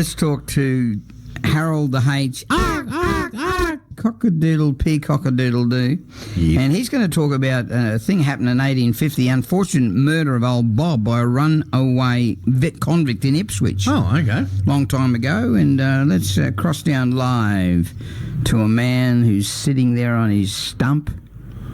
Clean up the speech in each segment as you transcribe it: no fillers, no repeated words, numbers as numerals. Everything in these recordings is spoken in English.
Let's talk to Harold the H. Cock-a-doodle, peacock-a-doodle-doo. Yep. And he's going to talk about a thing happened in 1850, unfortunate murder of old Bob by a runaway convict in Ipswich. Oh, okay. Long time ago. And let's cross down live to a man who's sitting there on his stump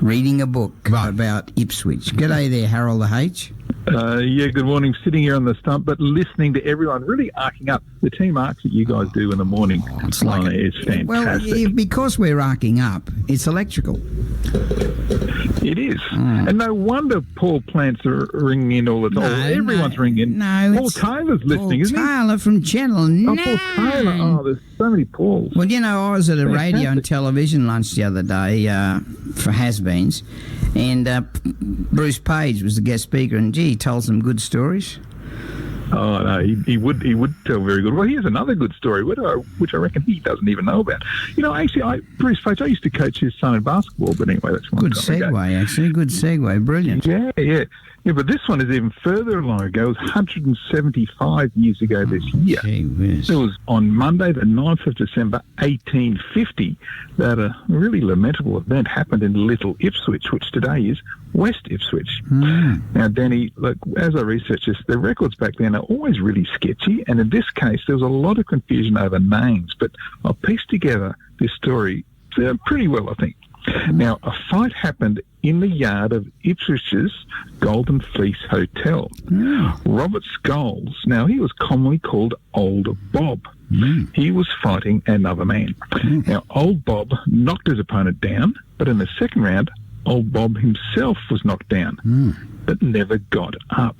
reading a book about Ipswich. G'day there, Harold the H. Yeah, good morning. Sitting here on the stump, but listening to everyone really arcing up. The team arcs that you guys do in the morning is fantastic. Well, because we're arcing up, it's electrical. It is. And no wonder Paul Plants are ringing in all the time. Everyone's ringing in. No, Paul Taylor's listening, isn't he? Paul Taylor from Channel 9. Oh, Paul Taylor. Oh, there's so many Pauls. Well, you know, I was at a radio and television lunch the other day for has-beens, and Bruce Page was the guest speaker, and gee, he told some good stories. Oh, no, he would tell very good. Well, here's another good story, which I reckon he doesn't even know about. You know, actually, Bruce Page, I used to coach his son in basketball, but anyway, that's one good segue, actually. Good segue. Brilliant. Yeah, but this one is even further along ago. It was 175 years ago this year. It was on Monday, the 9th of December, 1850, that a really lamentable event happened in Little Ipswich, which today is West Ipswich. Now, Danny, look, as I researched this, the records back then are always really sketchy, and in this case, there was a lot of confusion over names, but I'll piece together this story pretty well, I think. Now, a fight happened in the yard of Ipswich's Golden Fleece Hotel. Robert Scholes, now he was commonly called Old Bob. He was fighting another man. Now, Old Bob knocked his opponent down, but in the second round, Old Bob himself was knocked down, but never got up.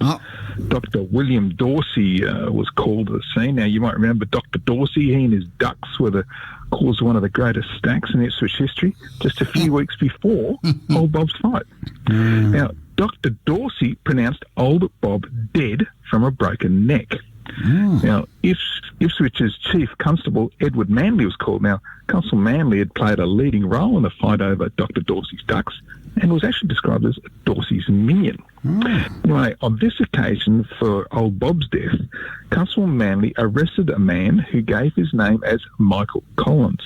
Dr. William Dorsey was called to the scene. Now, you might remember Dr. Dorsey. He and his ducks were the cause of one of the greatest stacks in Ipswich history just a few weeks before Old Bob's fight. Now, Dr. Dorsey pronounced Old Bob dead from a broken neck. Now, Ipswich's Chief Constable, Edward Manley, was called. Now, Constable Manley had played a leading role in the fight over Dr. Dorsey's ducks and was actually described as Dorsey's minion. Anyway, on this occasion for Old Bob's death, Constable Manley arrested a man who gave his name as Michael Collins.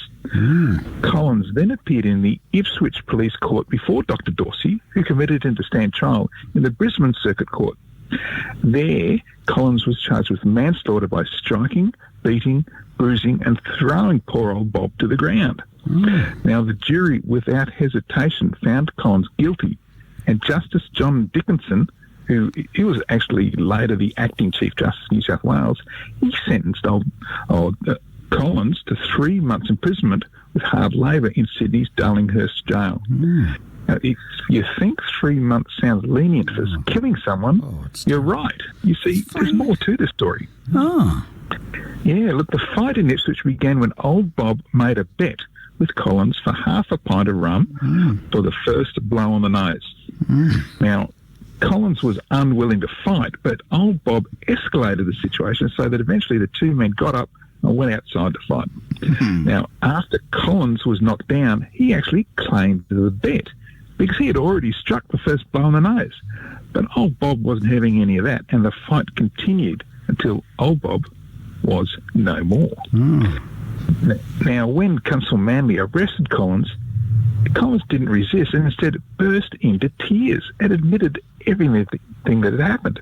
Collins then appeared in the Ipswich Police Court before Dr. Dorsey, who committed him to stand trial in the Brisbane Circuit Court. There, Collins was charged with manslaughter by striking, beating, bruising and throwing poor old Bob to the ground. Now, the jury, without hesitation, found Collins guilty, and Justice John Dickinson, he was actually later the acting Chief Justice of New South Wales, he sentenced Collins to 3 months imprisonment with hard labour in Sydney's Darlinghurst Jail. Now, if you think 3 months sounds lenient for killing someone, you're right. You see, there's more to the story. Yeah, look, the fight in Ipswich began when Old Bob made a bet with Collins for half a pint of rum for the first blow on the nose. Now, Collins was unwilling to fight, but Old Bob escalated the situation so that eventually the two men got up and went outside to fight. Now, after Collins was knocked down, he actually claimed the bet because he had already struck the first blow on the nose. But Old Bob wasn't having any of that, and the fight continued until Old Bob was no more. Now, when Constable Manley arrested Collins didn't resist and instead burst into tears and admitted everything that had happened.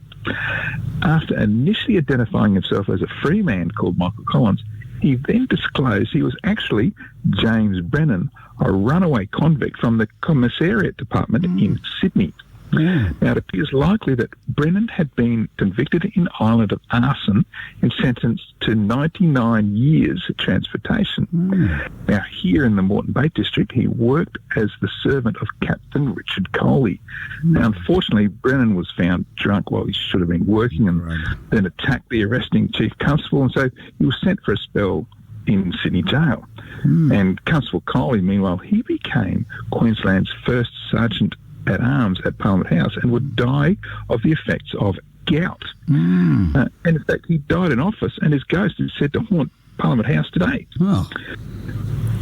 After initially identifying himself as a free man called Michael Collins, he then disclosed he was actually James Brennan, a runaway convict from the Commissariat Department in Sydney. Now, it appears likely that Brennan had been convicted in Ireland of arson and sentenced to 99 years of transportation. Now, here in the Moreton Bay district, he worked as the servant of Captain Richard Coley. Now, unfortunately, Brennan was found drunk while he should have been working and then attacked the arresting chief constable, and so he was sent for a spell in Sydney jail. And Constable Coley, meanwhile, he became Queensland's first sergeant at arms at Parliament House and would die of the effects of gout. And in fact, he died in office and his ghost is said to haunt Parliament House today.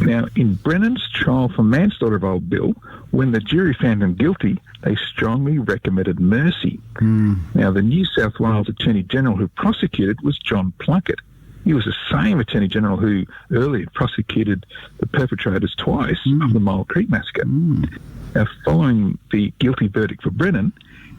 Now, in Brennan's trial for manslaughter of Old Bill, when the jury found him guilty, they strongly recommended mercy. Now, the New South Wales Attorney General who prosecuted was John Plunkett. He was the same Attorney General who earlier prosecuted the perpetrators twice of the Mole Creek Massacre. Now, following the guilty verdict for Brennan,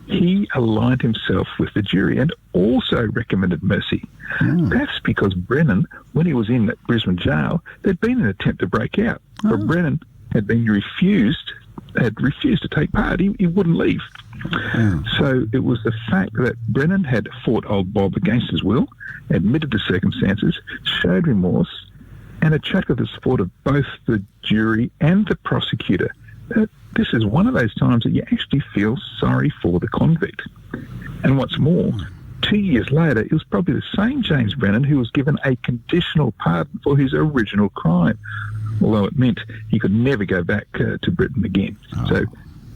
he aligned himself with the jury and also recommended mercy. That's because Brennan, when he was in that Brisbane jail, there'd been an attempt to break out, but Brennan had refused to take part. He wouldn't leave. So it was the fact that Brennan had fought old Bob against his will, admitted the circumstances, showed remorse, and attracted the support of both the jury and the prosecutor. This is one of those times that you actually feel sorry for the convict. And what's more, 2 years later, it was probably the same James Brennan who was given a conditional pardon for his original crime, although it meant he could never go back to Britain again. So,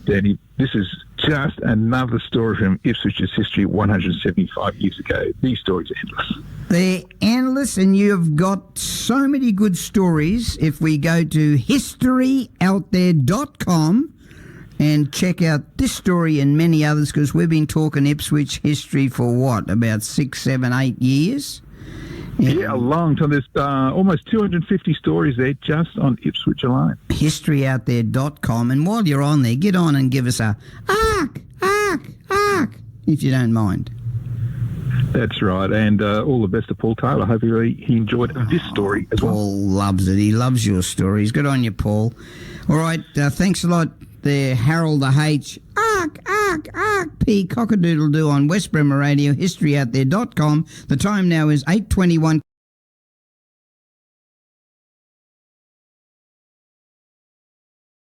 Danny, this is just another story from Ipswich's history 175 years ago. These stories are endless. They're endless, and you've got so many good stories. If we go to historyouthere.com and check out this story and many others, because we've been talking Ipswich history for what, about 6, 7, 8 years? Yeah, a long time. There's almost 250 stories there just on Ipswich alone. Historyouthere.com. And while you're on there, get on and give us a ark, if you don't mind. That's right. And all the best to Paul Taylor. Hopefully he enjoyed this story as well. Paul loves it. He loves your stories. Good on you, Paul. All right. Thanks a lot there, Harold the H. Ark, P. Cockadoodle-doo on West Bremer Radio, historyouthere.com. The time now is 8:21.